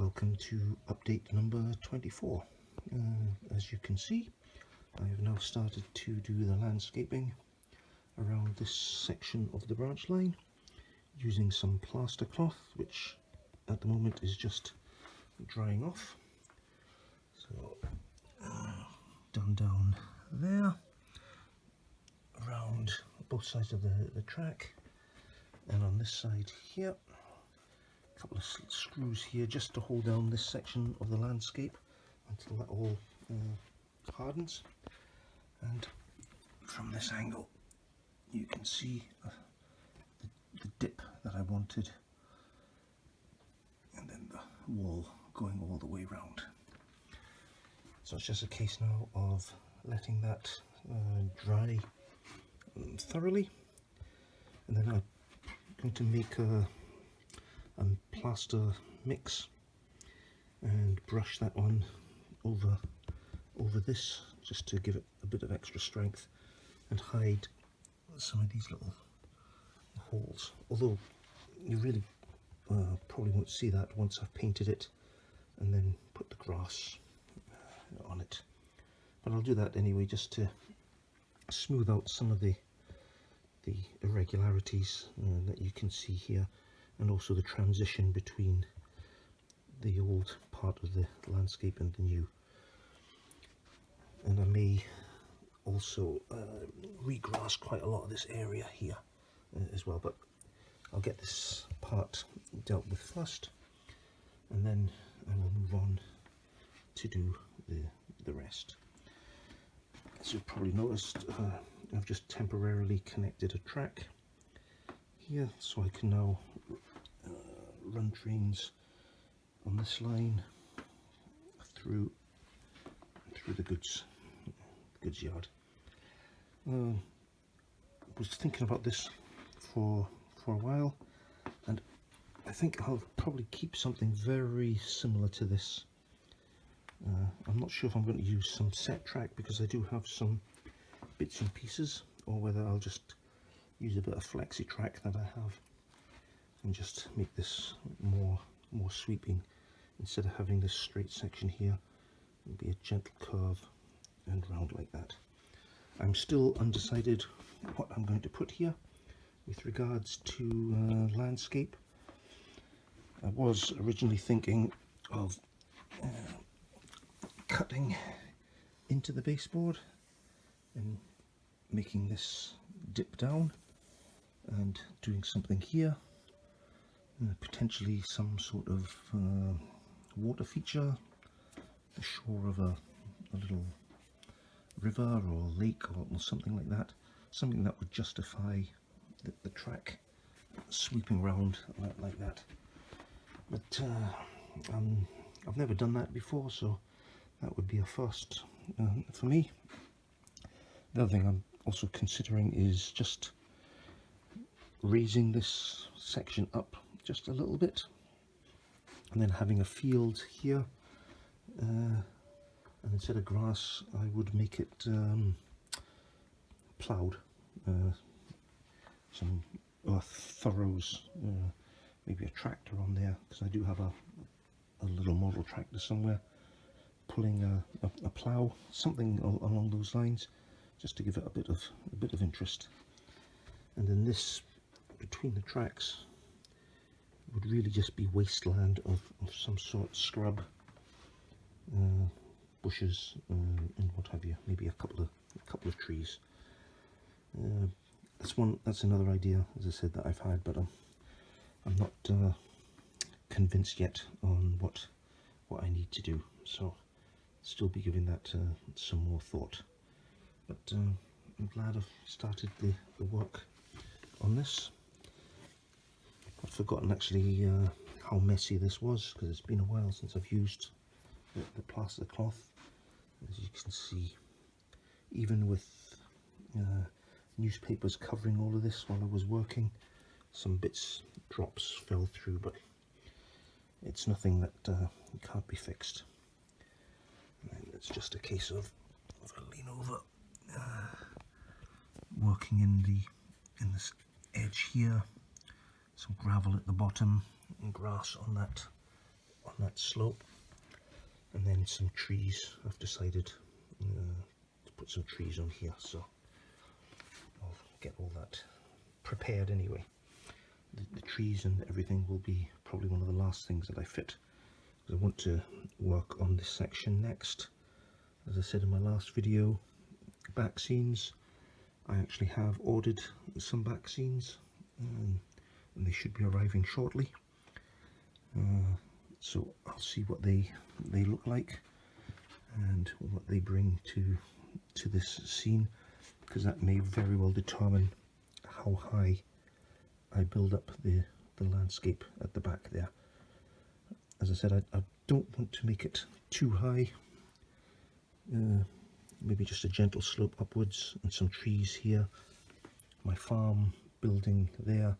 Welcome to update number 24. As you can see, I have now started to do the landscaping around this section of the branch line using some plaster cloth, which at the moment is just drying off. So done down there, around both sides of the track, and on this side here, a couple of screws here just to hold down this section of the landscape until that all hardens. And from this angle you can see the dip that I wanted, and then the wall going all the way round. So it's just a case now of letting that dry thoroughly, and then I'm going to make a plaster mix and brush that one over this, just to give it a bit of extra strength and hide some of these little holes, although you really probably won't see that once I've painted it and then put the grass on it. But I'll do that anyway, just to smooth out some of the irregularities that you can see here, and also the transition between the old part of the landscape and the new. And I may also regrass quite a lot of this area here as well, but I'll get this part dealt with first, and then I will move on to do the rest. As you've probably noticed, I've just temporarily connected a track here, so I can now run trains on this line through the goods yard. I was thinking about this for a while, and I think I'll probably keep something very similar to this. I'm not sure if I'm going to use some set track, because I do have some bits and pieces, or whether I'll just use a bit of flexi track that I have and just make this more sweeping. Instead of having this straight section here, it'll be a gentle curve and round like that. I'm still undecided what I'm going to put here with regards to landscape. I was originally thinking of cutting into the baseboard and making this dip down and doing something here, potentially some sort of water feature, the shore of a little river or lake or something like that, something that would justify the track sweeping round like that. But I've never done that before, so that would be a first for me. The other thing I'm also considering is just raising this section up just a little bit, and then having a field here, and instead of grass I would make it ploughed, some earth furrows, maybe a tractor on there, because I do have a little model tractor somewhere pulling a plough, something along those lines, just to give it a bit of interest. And then this between the tracks would really just be wasteland of some sort, scrub, bushes, and what have you. Maybe a couple of trees. That's another idea, as I said, that I've had, but I'm not convinced yet on what I need to do. So still be giving that some more thought. But I'm glad I've started the work on this. I've forgotten actually how messy this was, because it's been a while since I've used the plaster cloth. As you can see, even with newspapers covering all of this while I was working, some drops fell through, but it's nothing that can't be fixed. And it's just a case of lean over, working in this edge here, some gravel at the bottom and grass on on that slope, and then some trees. I've decided to put some trees on here, so I'll get all that prepared anyway. The trees and everything will be probably one of the last things that I fit, because I want to work on this section next. As I said in my last video, back scenes, I actually have ordered some back scenes, and they should be arriving shortly. So I'll see what they look like and what they bring to this scene, because that may very well determine how high I build up the landscape at the back there. As I said, I don't want to make it too high. Maybe just a gentle slope upwards and some trees here. My farm building there,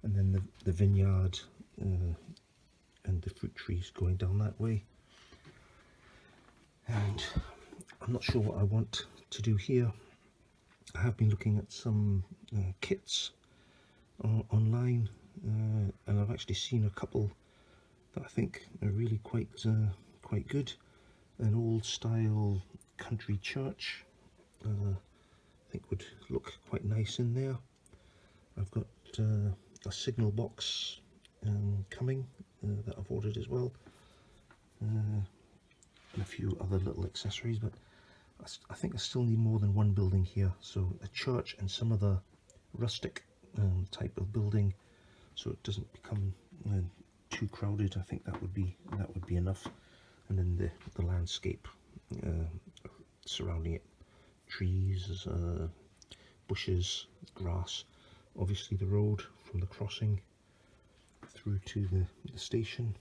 and then the vineyard and the fruit trees going down that way. And I'm not sure what I want to do here. I have been looking at some kits online, and I've actually seen a couple that I think are really quite good. An old style country church, I think would look quite nice in there. I've got a signal box coming that I've ordered as well, and a few other little accessories, but I think I still need more than one building here. So a church and some other rustic type of building, so it doesn't become too crowded. I think that would be enough. And then the landscape surrounding it, trees, bushes, grass, obviously the road from the crossing through to the station.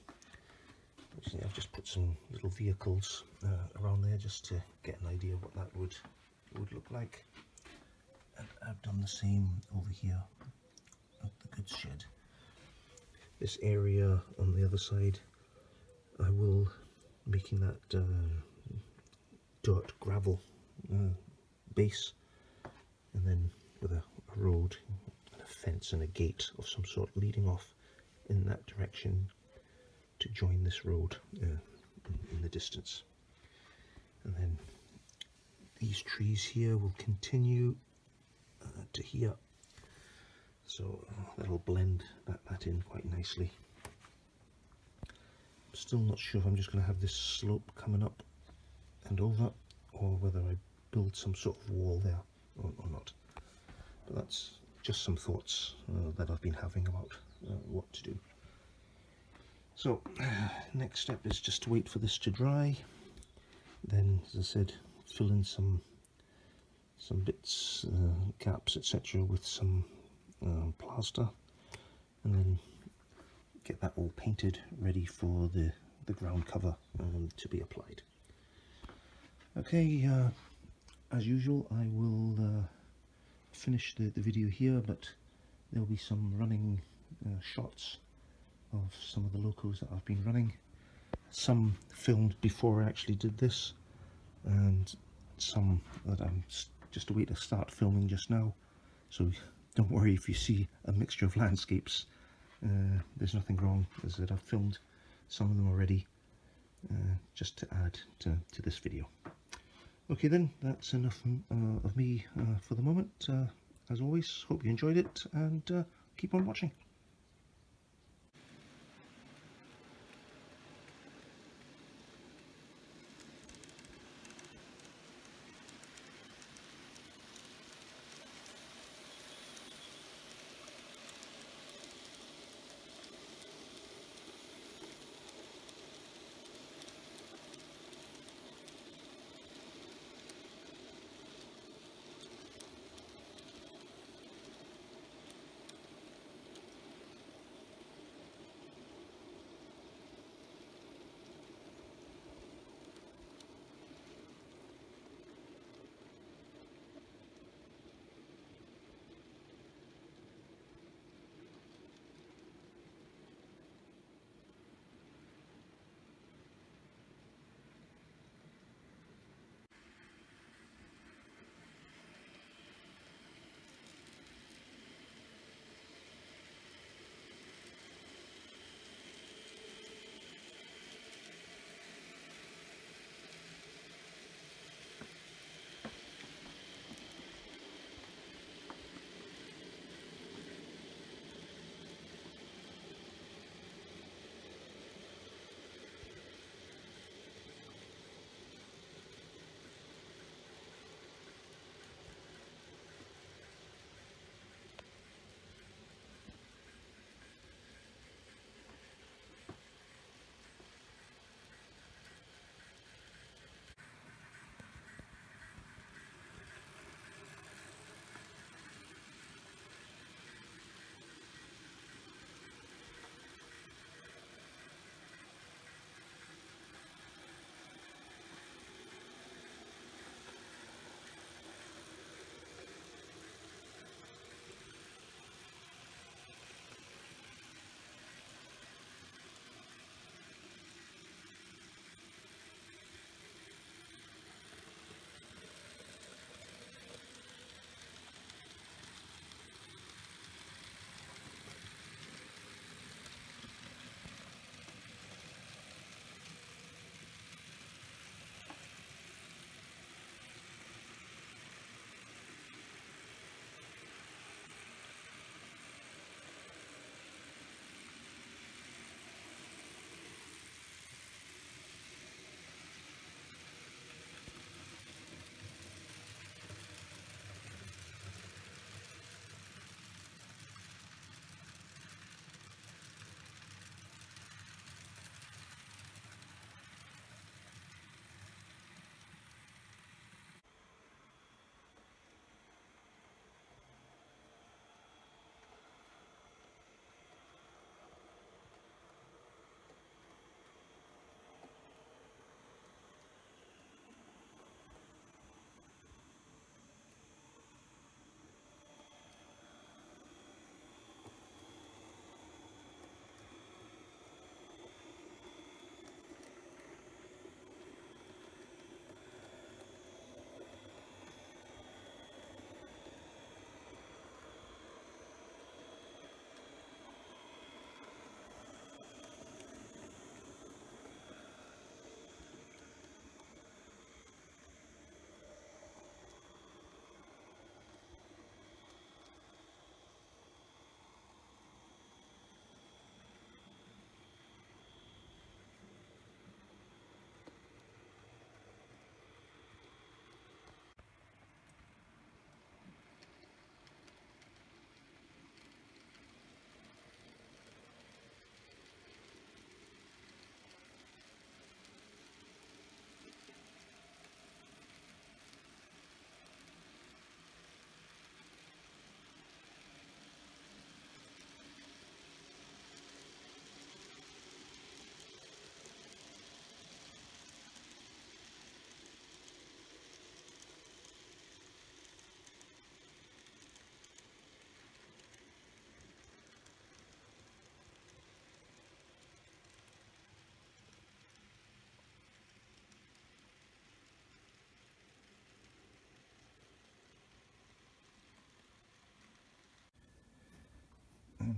Actually, I've just put some little vehicles around there just to get an idea what that would look like. And I've done the same over here at the goods shed. This area on the other side, I will making that dirt gravel base, and then with a road and a fence and a gate of some sort leading off in that direction to join this road in the distance. And then these trees here will continue to here, so that'll blend that in quite nicely. I'm still not sure if I'm just going to have this slope coming up and over, or whether I build some sort of wall there or not. But that's just some thoughts that I've been having about what to do. So next step is just to wait for this to dry, then, as I said, fill in some bits, gaps, etc. with some plaster, and then get that all painted ready for the ground cover to be applied. Okay, as usual, I will finish the video here, but there'll be some running shots of some of the locos that I've been running. Some filmed before I actually did this, and some that I'm just a way to start filming just now. So don't worry if you see a mixture of landscapes. There's nothing wrong, as that I've filmed some of them already, just to add to this video. Okay then, that's enough of me for the moment. As always, hope you enjoyed it, and keep on watching.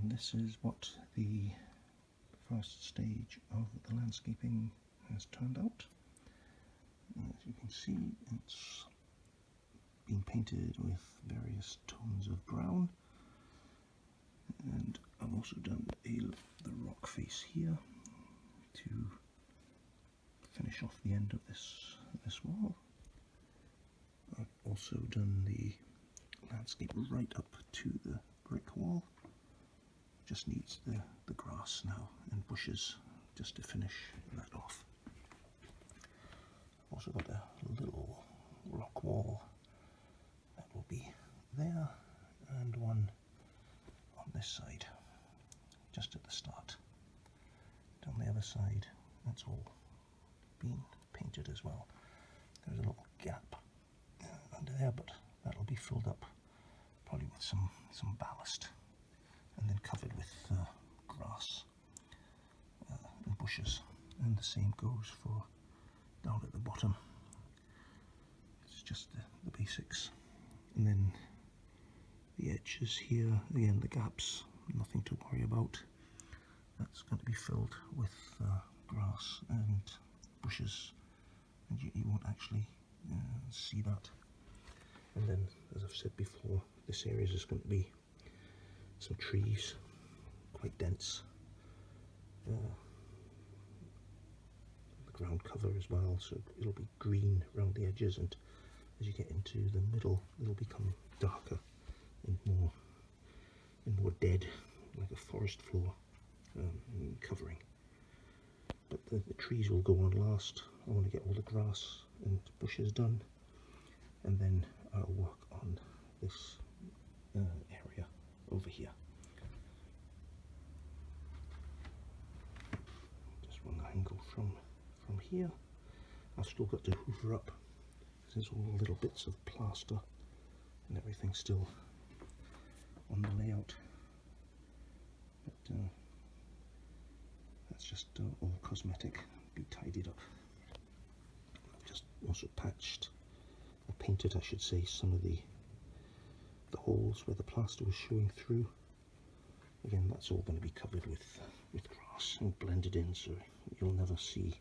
and this is what the first stage of the landscaping has turned out. As you can see, it's been painted with various tones of brown, and I've also done the rock face here to finish off the end of this wall. I've also done the landscape right up to the brick wall. Just needs the grass now and bushes just to finish that off. I've also got a little rock wall that will be there, and one on this side just at the start. Down the other side, that's all been painted as well. There's a little gap under there, but that'll be filled up probably with some ballast and then covered with grass and bushes. And the same goes for down at the bottom. It's just the basics. And then the edges here, again the gaps, nothing to worry about. That's going to be filled with grass and bushes, and you won't actually see that. And then, as I've said before, this area is going to be some trees, quite dense. The ground cover as well, so it'll be green around the edges, and as you get into the middle, it'll become darker and more dead, like a forest floor covering. But the trees will go on last. I want to get all the grass and bushes done, and then I'll work on this area over here. Just one angle from here. I've still got to hoover up. There's all little bits of plaster and everything still on the layout. But that's just all cosmetic, be tidied up. I've just also patched, or painted I should say, some of the holes where the plaster was showing through. Again, that's all going to be covered with grass and blended in, so you'll never see,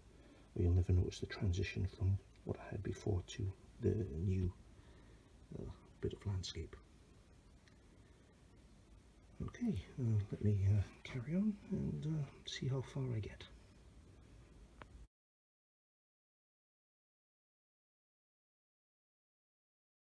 or you'll never notice the transition from what I had before to the new bit of landscape. Okay, let me carry on and see how far I get.